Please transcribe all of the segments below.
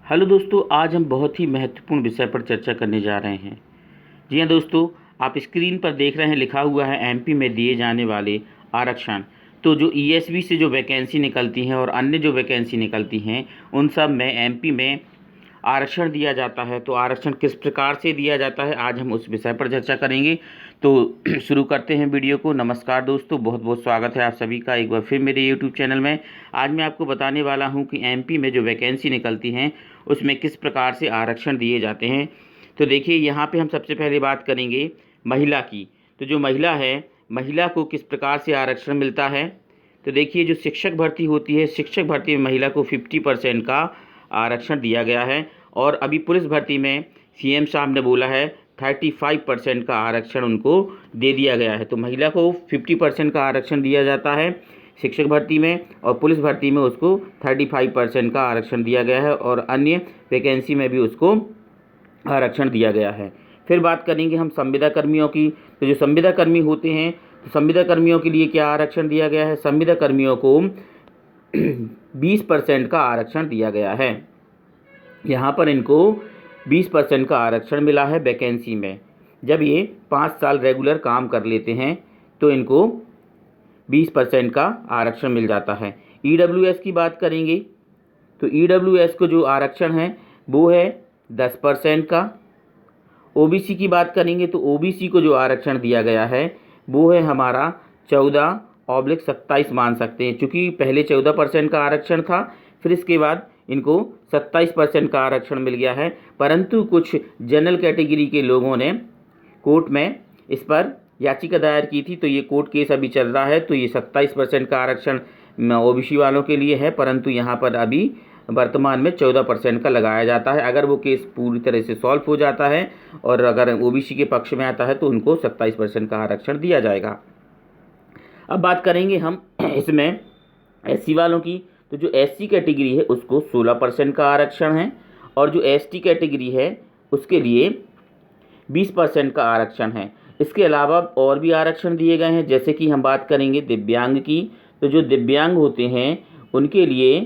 Hello दोस्तों, आज हम बहुत ही महत्वपूर्ण विषय पर चर्चा करने जा रहे हैं। जी हाँ दोस्तों, आप स्क्रीन पर देख रहे हैं, लिखा हुआ है एमपी में दिए जाने वाले आरक्षण। तो जो ईएसवी से जो वैकेंसी निकलती हैं और अन्य जो वैकेंसी निकलती हैं, उन सब में एमपी में आरक्षण दिया जाता है। तो आरक्षण किस प्रकार से दिया जाता है, आज हम उस विषय पर चर्चा करेंगे। तो शुरू करते हैं वीडियो को। नमस्कार दोस्तों, बहुत बहुत स्वागत है आप सभी का एक बार फिर मेरे यूट्यूब चैनल में। आज मैं आपको बताने वाला हूं कि एमपी में जो वैकेंसी निकलती हैं उसमें किस प्रकार से आरक्षण दिए जाते हैं। तो देखिए, यहाँ पे हम सबसे पहले बात करेंगे महिला की। तो जो महिला है, महिला को किस प्रकार से आरक्षण मिलता है। तो देखिए, जो शिक्षक भर्ती होती है, शिक्षक भर्ती में महिला को 50% का आरक्षण दिया गया है। और अभी पुलिस भर्ती में सीएम साहब ने बोला है 35% का आरक्षण उनको दे दिया गया है। तो महिला को 50% का आरक्षण दिया जाता है शिक्षक भर्ती में, और पुलिस भर्ती में उसको 35% का आरक्षण दिया गया है, और अन्य वैकेंसी में भी उसको आरक्षण दिया गया है। फिर बात करेंगे हम संविदा कर्मियों की। तो जो संविदा कर्मी होते हैं, तो संविदा कर्मियों के लिए क्या आरक्षण दिया गया है। संविदा कर्मियों को 20% का आरक्षण दिया गया है। यहाँ पर इनको 20% का आरक्षण मिला है वैकेंसी में। जब ये 5 साल रेगुलर काम कर लेते हैं तो इनको 20% का आरक्षण मिल जाता है। ईडब्ल्यूएस की बात करेंगे तो ईडब्ल्यूएस को जो आरक्षण है वो है 10% का। ओबीसी की बात करेंगे तो ओबीसी को जो आरक्षण दिया गया है वो है हमारा 14/27 मान सकते हैं, चूँकि पहले 14% का आरक्षण था, फिर इसके बाद इनको 27% का आरक्षण मिल गया है। परंतु कुछ जनरल कैटेगरी के लोगों ने कोर्ट में इस पर याचिका दायर की थी, तो ये कोर्ट केस अभी चल रहा है। तो ये 27% का आरक्षण ओबीसी वालों के लिए है, परंतु यहाँ पर अभी वर्तमान में 14% का लगाया जाता है। अगर वो केस पूरी तरह से सॉल्व हो जाता है और अगर ओबीसी के पक्ष में आता है तो उनको 27% का आरक्षण दिया जाएगा। अब बात करेंगे हम इसमें एससी वालों की। तो जो एससी कैटेगरी है उसको 16% का आरक्षण है, और जो एसटी कैटेगरी है उसके लिए 20% का आरक्षण है। इसके अलावा और भी आरक्षण दिए गए हैं, जैसे कि हम बात करेंगे दिव्यांग की। तो जो दिव्यांग होते हैं उनके लिए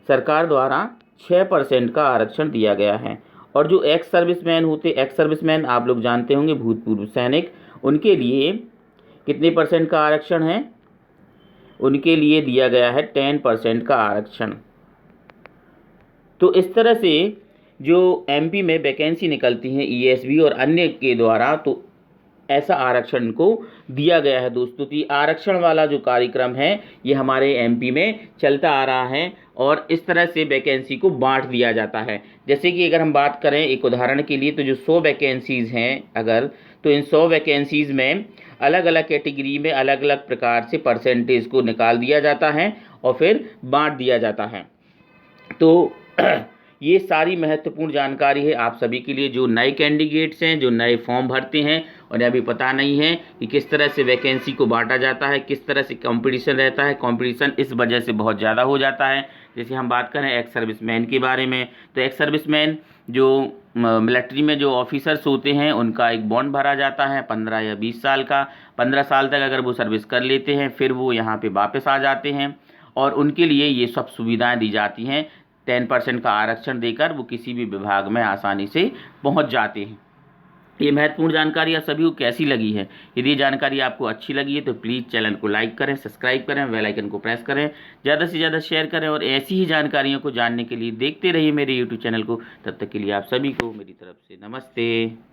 सरकार द्वारा 6% का आरक्षण दिया गया है। और जो एक्स सर्विसमैन होते, एक्स सर्विसमैन आप लोग जानते होंगे, भूतपूर्व सैनिक, उनके लिए कितने परसेंट का आरक्षण है, उनके लिए दिया गया है 10% का आरक्षण। तो इस तरह से जो एमपी में वैकेंसी निकलती हैं ईएसवी और अन्य के द्वारा, तो ऐसा आरक्षण को दिया गया है दोस्तों। तो ये आरक्षण वाला जो कार्यक्रम है ये हमारे एमपी में चलता आ रहा है, और इस तरह से वैकेंसी को बांट दिया जाता है। जैसे कि अगर हम बात करें एक उदाहरण के लिए, तो जो 100 वैकेंसीज़ हैं अगर, तो इन 100 वैकेंसीज़ में अलग अलग कैटेगरी में अलग अलग प्रकार से परसेंटेज को निकाल दिया जाता है और फिर बांट दिया जाता है। तो ये सारी महत्वपूर्ण जानकारी है आप सभी के लिए, जो नए कैंडिडेट्स हैं, जो नए फॉर्म भरते हैं और अभी पता नहीं है कि किस तरह से वैकेंसी को बांटा जाता है, किस तरह से कंपटीशन रहता है। कंपटीशन इस वजह से बहुत ज़्यादा हो जाता है। जैसे हम बात करें एक्स सर्विसमैन के बारे में, तो एक्स सर्विसमैन जो मिलिट्री में जो ऑफिसर्स होते हैं उनका एक बॉन्ड भरा जाता है 15 या 20 साल का। 15 साल तक अगर वो सर्विस कर लेते हैं फिर वो यहाँ पे वापस आ जाते हैं, और उनके लिए ये सब सुविधाएं दी जाती हैं। 10% का आरक्षण देकर वो किसी भी विभाग में आसानी से पहुंच जाते हैं। ये महत्वपूर्ण जानकारी आप सभी को कैसी लगी है। यदि ये जानकारी आपको अच्छी लगी है तो प्लीज़ चैनल को लाइक करें, सब्सक्राइब करें, बेल आइकन को प्रेस करें, ज़्यादा से ज़्यादा शेयर करें, और ऐसी ही जानकारियों को जानने के लिए देखते रहिए मेरे यूट्यूब चैनल को। तब तक के लिए आप सभी को मेरी तरफ से नमस्ते।